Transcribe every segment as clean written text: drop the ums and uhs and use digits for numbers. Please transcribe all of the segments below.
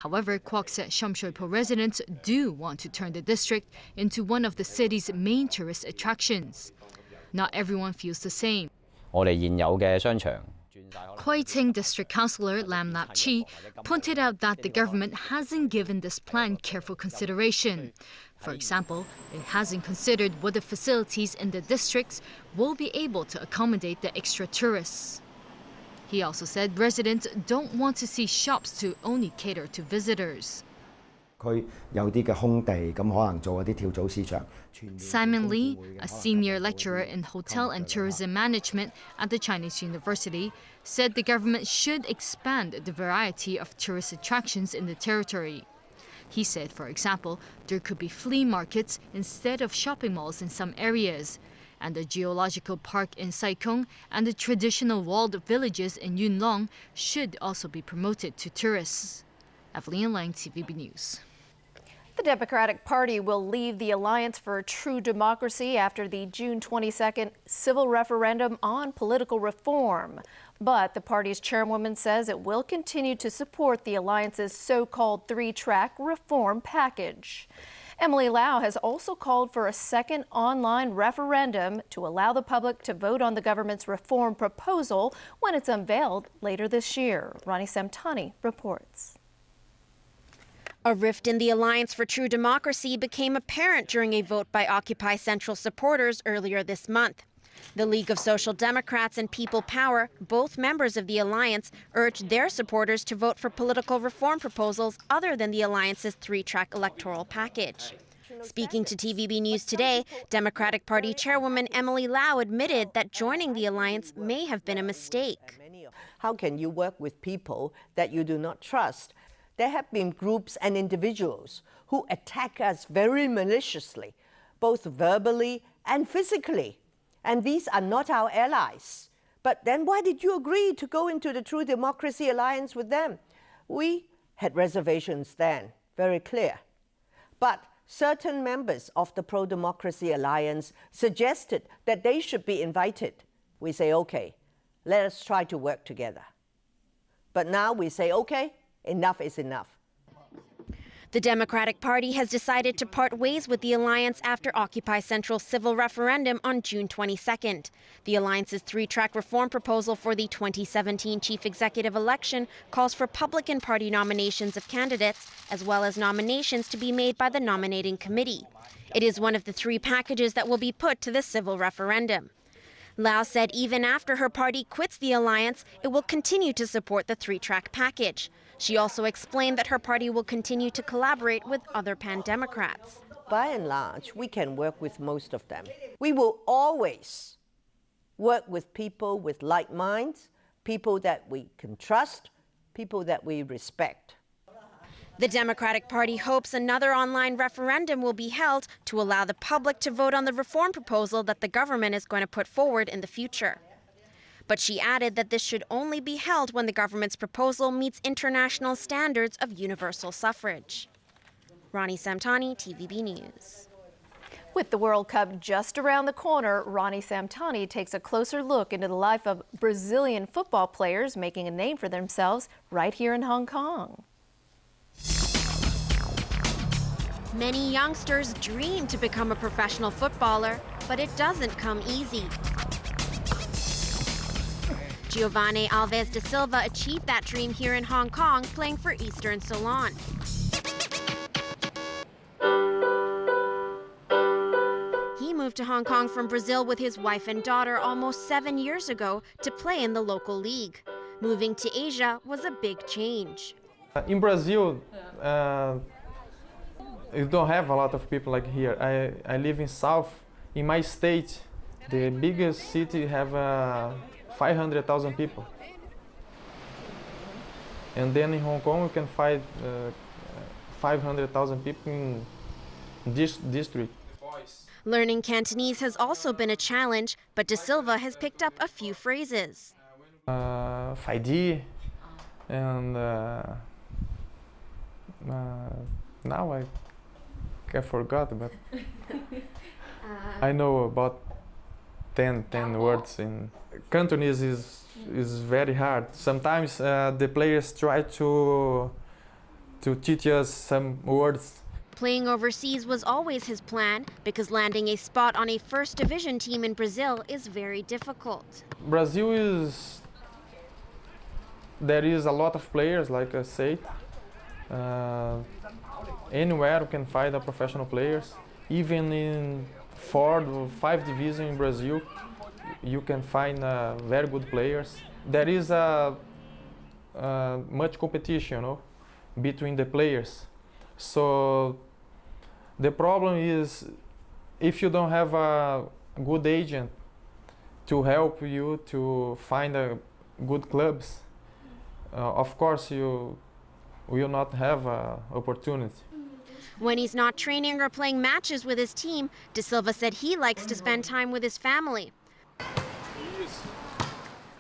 However, Kwok said Shamshoipo residents do want to turn the district into one of the city's main tourist attractions. Not everyone feels the same. 我哋現有嘅商場 Kwai Ting District Councillor Lam Nap Chi pointed out that the government hasn't given this plan careful consideration. For example, it hasn't considered whether facilities in the districts will be able to accommodate the extra tourists. He also said residents don't want to see shops to only cater to visitors. Simon Lee, a senior lecturer in hotel and tourism management at the Chinese University, said the government should expand the variety of tourist attractions in the territory. He said, for example, there could be flea markets instead of shopping malls in some areas, and the geological park in Saikong and the traditional walled villages in Yunlong should also be promoted to tourists. Evelina Leung, TVB News. The Democratic Party will leave the Alliance for True Democracy after the June 22nd civil referendum on political reform. But the party's chairwoman says it will continue to support the Alliance's so-called three-track reform package. Emily Leung has also called for a second online referendum to allow the public to vote on the government's reform proposal when it's unveiled later this year. Ronnie Samtani reports. A rift in the Alliance for True Democracy became apparent during a vote by Occupy Central supporters earlier this month. The League of Social Democrats and People Power, both members of the Alliance, urged their supporters to vote for political reform proposals other than the Alliance's three-track electoral package. Speaking to TVB News today, Democratic Party Chairwoman Emily Leung admitted that joining the Alliance may have been a mistake. How can you work with people that you do not trust? There have been groups and individuals who attack us very maliciously, both verbally and physically. And these are not our allies. But then why did you agree to go into the True Democracy Alliance with them? We had reservations then, very clear. But certain members of the Pro-Democracy Alliance suggested that they should be invited. We say, okay, let us try to work together. But now we say, okay, enough is enough. The Democratic Party has decided to part ways with the Alliance after Occupy Central's civil referendum on June 22nd. The Alliance's three-track reform proposal for the 2017 chief executive election calls for Republican Party nominations of candidates, as well as nominations to be made by the nominating committee. It is one of the three packages that will be put to the civil referendum. Leung said even after her party quits the Alliance, it will continue to support the three-track package. She also explained that her party will continue to collaborate with other pan-Democrats. By and large, we can work with most of them. We will always work with people with like minds, people that we can trust, people that we respect. The Democratic Party hopes another online referendum will be held to allow the public to vote on the reform proposal that the government is going to put forward in the future. But she added that this should only be held when the government's proposal meets international standards of universal suffrage. Ronnie Samtani, TVB News. With the World Cup just around the corner, Ronnie Samtani takes a closer look into the life of Brazilian football players making a name for themselves right here in Hong Kong. Many youngsters dream to become a professional footballer, but it doesn't come easy. Giovanni Alves da Silva achieved that dream here in Hong Kong, playing for Eastern Ceylon. He moved to Hong Kong from Brazil with his wife and daughter almost 7 years ago to play in the local league. Moving to Asia was a big change. In Brazil, you don't have a lot of people like here. I live in South. In my state, the biggest city have 500,000 people. And then in Hong Kong, you can find 500,000 people in this district. Learning Cantonese has also been a challenge, but Da Silva has picked up a few phrases. Phai di, and now I forgot, but I know about 10 words in Cantonese is very hard. Sometimes the players try to to teach us some words. Playing overseas was always his plan because landing a spot on a first division team in Brazil is very difficult. There is a lot of players, like I said. Anywhere you can find a professional players. Even in 4 or 5 divisions in Brazil, you can find very good players. There is much competition, between the players. So the problem is if you don't have a good agent to help you to find good clubs, of course you will not have an opportunity. When he's not training or playing matches with his team, De Silva said he likes to spend time with his family.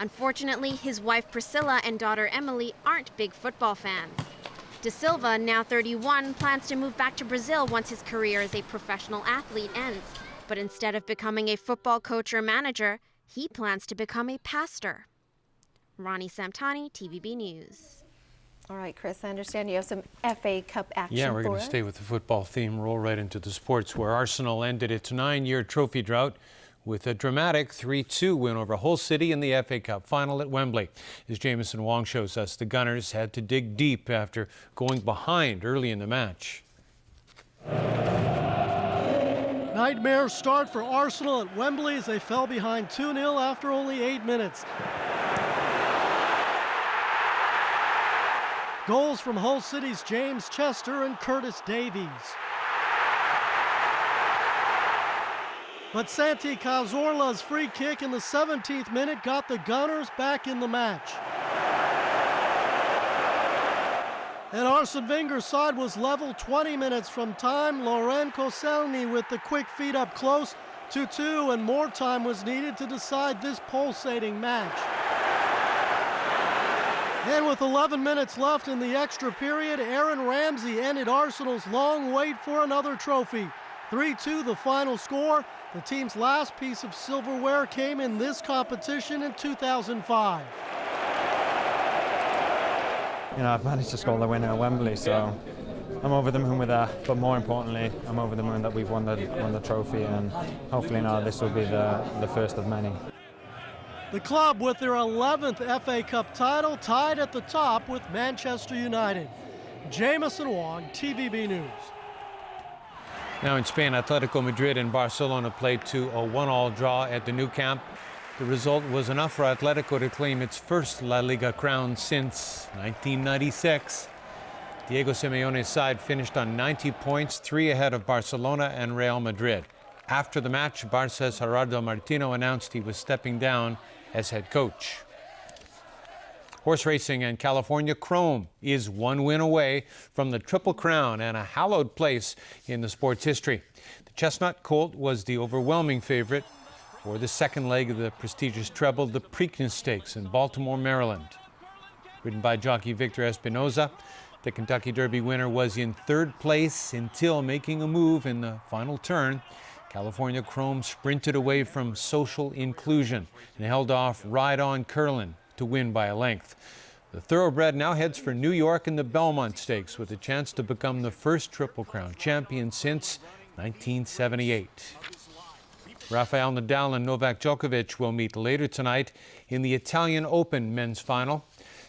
Unfortunately, his wife Priscilla and daughter Emily aren't big football fans. De Silva, now 31, plans to move back to Brazil once his career as a professional athlete ends. But instead of becoming a football coach or manager, he plans to become a pastor. Ronnie Samtani, TVB News. All right, Chris, I understand you have some FA Cup action. Yeah, we're going to stay with the football theme, roll right into the sports, where Arsenal ended its 9-year trophy drought with a dramatic 3-2 win over Hull City in the FA Cup final at Wembley. As Jameson Wong shows us, the Gunners had to dig deep after going behind early in the match. Nightmare start for Arsenal at Wembley as they fell behind 2-0 after only 8 minutes. Goals from Hull City's James Chester and Curtis Davies. But Santi Cazorla's free kick in the 17th minute got the Gunners back in the match. And Arsene Wenger's side was level 20 minutes from time. Laurent Koscielny with the quick feed up close, 2-2, and more time was needed to decide this pulsating match. And with 11 minutes left in the extra period, Aaron Ramsey ended Arsenal's long wait for another trophy. 3-2 the final score. The team's last piece of silverware came in this competition in 2005. I've managed to score the winner at Wembley, so I'm over the moon with that. But more importantly, I'm over the moon that we've won the trophy, and hopefully now this will be the first of many. The club, with their 11th FA Cup title, tied at the top with Manchester United. Jameson Wong, TVB News. Now in Spain, Atletico Madrid and Barcelona played to a 1-1 draw at the Nou Camp. The result was enough for Atletico to claim its first La Liga crown since 1996. Diego Simeone's side finished on 90 points, 3 ahead of Barcelona and Real Madrid. After the match, Barca's Gerardo Martino announced he was stepping down as head coach. Horse racing and California Chrome is 1 win away from the Triple Crown and a hallowed place in the sport's history. The Chestnut Colt was the overwhelming favorite for the second leg of the prestigious treble, the Preakness Stakes in Baltimore, Maryland. Ridden by jockey Victor Espinoza, the Kentucky Derby winner was in 3rd place until making a move in the final turn. California Chrome sprinted away from social inclusion and held off Ride On Curlin to win by a length. The thoroughbred now heads for New York in the Belmont Stakes with a chance to become the first Triple Crown champion since 1978. Rafael Nadal and Novak Djokovic will meet later tonight in the Italian Open men's final.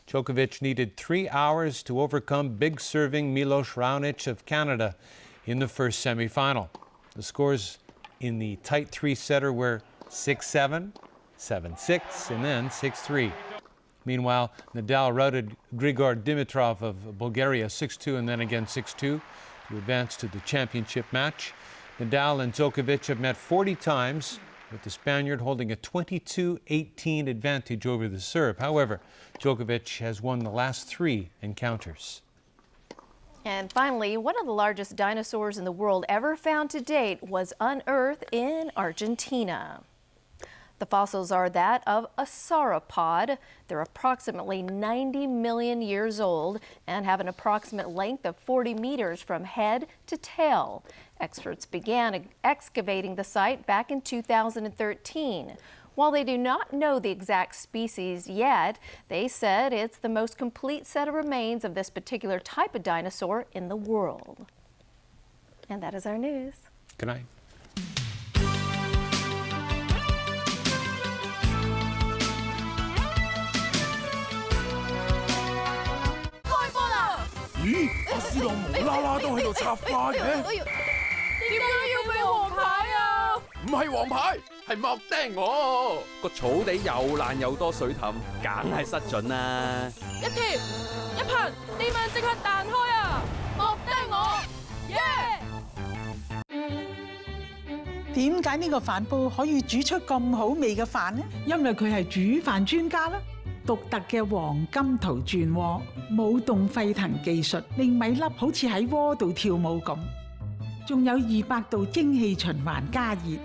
Djokovic needed 3 hours to overcome big-serving Milos Raonic of Canada in the first semifinal. The scores in the tight 3-setter were 6-7, 7-6, and then 6-3. Meanwhile, Nadal routed Grigor Dimitrov of Bulgaria 6-2 and then again 6-2 to advance to the championship match. Nadal and Djokovic have met 40 times, with the Spaniard holding a 22-18 advantage over the Serb. However, Djokovic has won the last 3 encounters. And finally, one of the largest dinosaurs in the world ever found to date was unearthed in Argentina. The fossils are that of a sauropod. They're approximately 90 million years old and have an approximate length of 40 meters from head to tail. Experts began excavating the site back in 2013. While they do not know the exact species yet, they said it's the most complete set of remains of this particular type of dinosaur in the world. And that is our news. Good night.咦，阿斯朗無啦啦都喺度插花嘅，點解要俾黃牌啊？唔係黃牌，係莫釘我。個草地又爛又多水凼，梗係失準啦。一貼一拍，啲蚊即刻彈開啊！莫釘我，耶！點解呢個飯煲可以煮出咁好味嘅飯呢？因為佢係煮飯專家啦。獨特嘅黃金陶轉鍋，舞動沸騰技術，令米粒好似喺鍋度跳舞咁。仲有200度蒸氣循環加熱，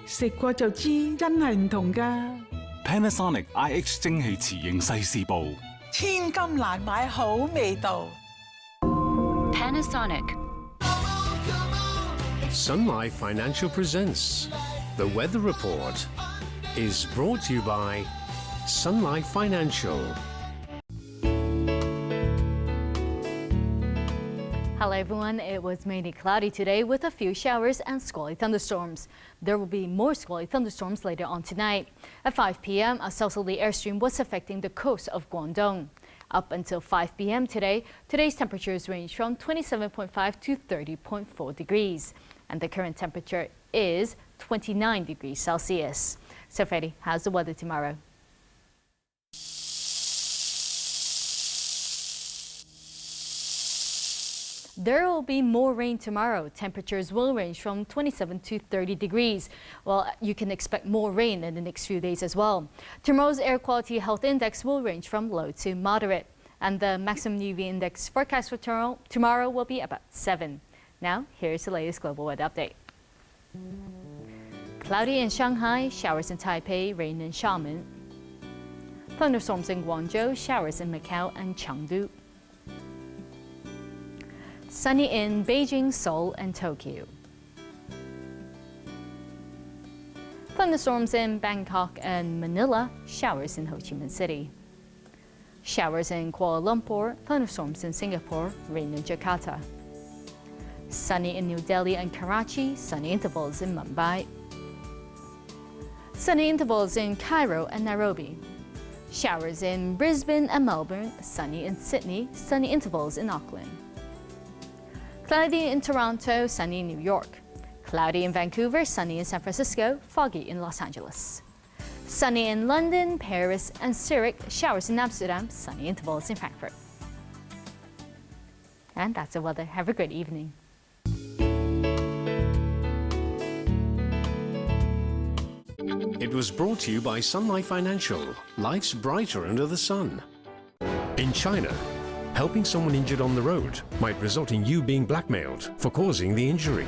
食過就知真係唔同㗎。Panasonic IH 蒸氣磁形細絲煲，千金難買好味道。Panasonic. Sun Life Financial presents the Weather Report. Is brought to you by Sun Life Financial. Hello everyone, it was mainly cloudy today with a few showers and squally thunderstorms. There will be more squally thunderstorms later on tonight. At 5 p.m., a southerly airstream was affecting the coast of Guangdong. Up until 5 p.m. today's temperatures range from 27.5 to 30.4 degrees. And the current temperature is 29 degrees Celsius. So Freddie, how's the weather tomorrow? There will be more rain tomorrow. Temperatures will range from 27 to 30 degrees. Well, you can expect more rain in the next few days as well. Tomorrow's air quality health index will range from low to moderate. And the maximum UV index forecast for tomorrow will be about 7. Now, here's the latest global weather update. Cloudy in Shanghai, showers in Taipei, rain in Xiamen. Thunderstorms in Guangzhou, showers in Macau and Chengdu. Sunny in Beijing, Seoul and Tokyo. Thunderstorms in Bangkok and Manila, showers in Ho Chi Minh City. Showers in Kuala Lumpur, thunderstorms in Singapore, rain in Jakarta. Sunny in New Delhi and Karachi, sunny intervals in Mumbai. Sunny intervals in Cairo and Nairobi. Showers in Brisbane and Melbourne, sunny in Sydney, sunny intervals in Auckland. Cloudy in Toronto, sunny in New York. Cloudy in Vancouver, sunny in San Francisco, foggy in Los Angeles. Sunny in London, Paris and Zurich, showers in Amsterdam, sunny intervals in Frankfurt. And that's the weather. Have a great evening. It was brought to you by Sun Life Financial. Life's brighter under the sun. In China, helping someone injured on the road might result in you being blackmailed for causing the injury.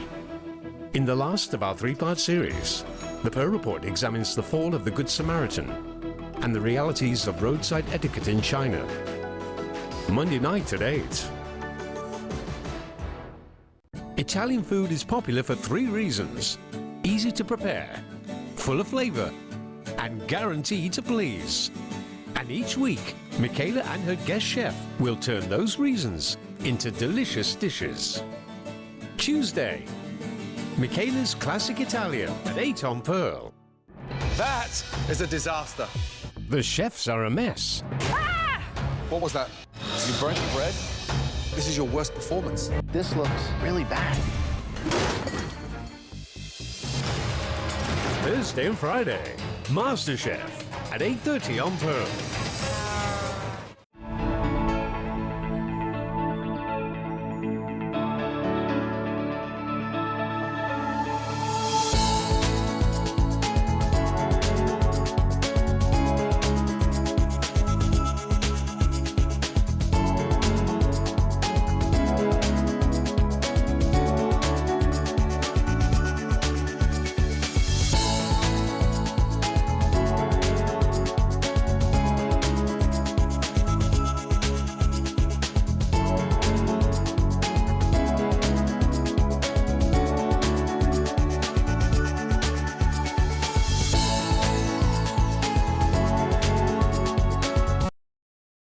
In the last of our 3-part series, the Pearl Report examines the fall of the Good Samaritan and the realities of roadside etiquette in China. Monday night at 8. Italian food is popular for 3 reasons: easy to prepare, full of flavor, and guaranteed to please. And each week, Michaela and her guest chef will turn those reasons into delicious dishes. Tuesday, Michaela's Classic Italia at 8 on Pearl. That is a disaster. The chefs are a mess. Ah! What was that? You burnt the bread? This is your worst performance. This looks really bad. Thursday and Friday, MasterChef at 8:30 on Pearl.